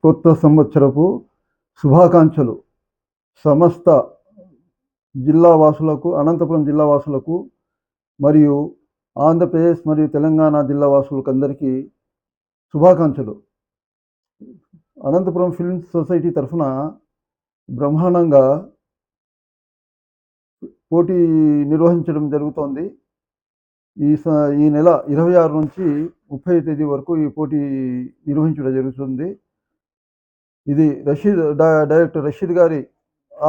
కొత్త సంవత్సరపు శుభాకాంక్షలు సమస్త జిల్లా వాసులకు, అనంతపురం జిల్లా వాసులకు మరియు ఆంధ్రప్రదేశ్ మరియు తెలంగాణ జిల్లా వాసులకు అందరికీ శుభాకాంక్షలు. అనంతపురం ఫిల్మ్ సొసైటీ తరఫున బ్రహ్మాండంగా పోటీ నిర్వహించడం జరుగుతోంది. ఈ నెల 26 నుంచి 30 తేదీ వరకు ఈ పోటీ నిర్వహించడం జరుగుతుంది. ఇది డైరెక్టర్ రషీద్ గారి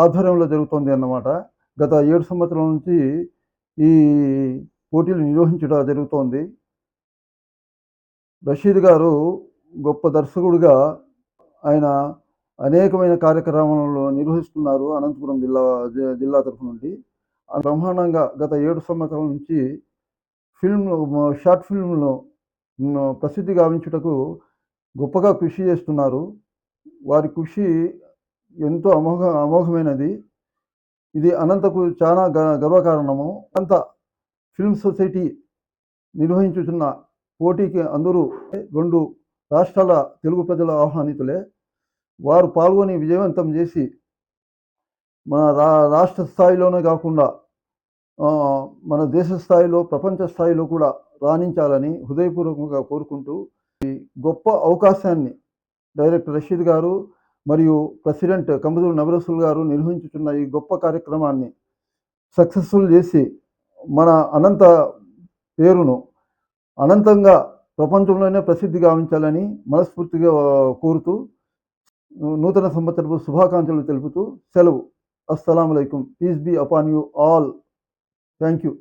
ఆధ్వర్యంలో జరుగుతుంది అన్నమాట. గత 7 సంవత్సరాల నుంచి ఈ పోటీలు నిర్వహించడం జరుగుతోంది. రషీద్ గారు గొప్ప దర్శకుడిగా ఆయన అనేకమైన కార్యక్రమాలను నిర్వహిస్తున్నారు అనంతపురం జిల్లా తరఫు నుండి. బ్రహ్మాండంగా గత 7 సంవత్సరాల నుంచి షార్ట్ ఫిల్మ్ను ప్రసిద్ధి గావించుటకు గొప్పగా కృషి చేస్తున్నారు. వారి కృషి ఎంతో అమోఘమైనది. ఇది అనంతకు చాలా గర్వకారణము. అనంత ఫిల్మ్ సొసైటీ నిర్వహించుతున్న పోటీకి అందరూ 2 రాష్ట్రాల తెలుగు ప్రజల ఆహ్వానితులే. వారు పాల్గొని విజయవంతం చేసి మన రాష్ట్ర స్థాయిలోనే కాకుండా మన దేశ స్థాయిలో, ప్రపంచ స్థాయిలో కూడా రాణించాలని హృదయపూర్వకంగా కోరుకుంటూ, ఈ గొప్ప అవకాశాన్ని డైరెక్టర్ రషీద్ గారు మరియు ప్రెసిడెంట్ కంబదూరు నవరసూల్ గారు నిర్వహించుతున్న ఈ గొప్ప కార్యక్రమాన్ని సక్సెస్ఫుల్ చేసి మన అనంత పేరును అనంతంగా ప్రపంచంలోనే ప్రసిద్ధి గావించాలని మనస్ఫూర్తిగా కోరుతూ నూతన సంవత్సరపు శుభాకాంక్షలు తెలుపుతూ సెలవు. అస్సలాము అలైకుం. Peace be upon you all. Thank you.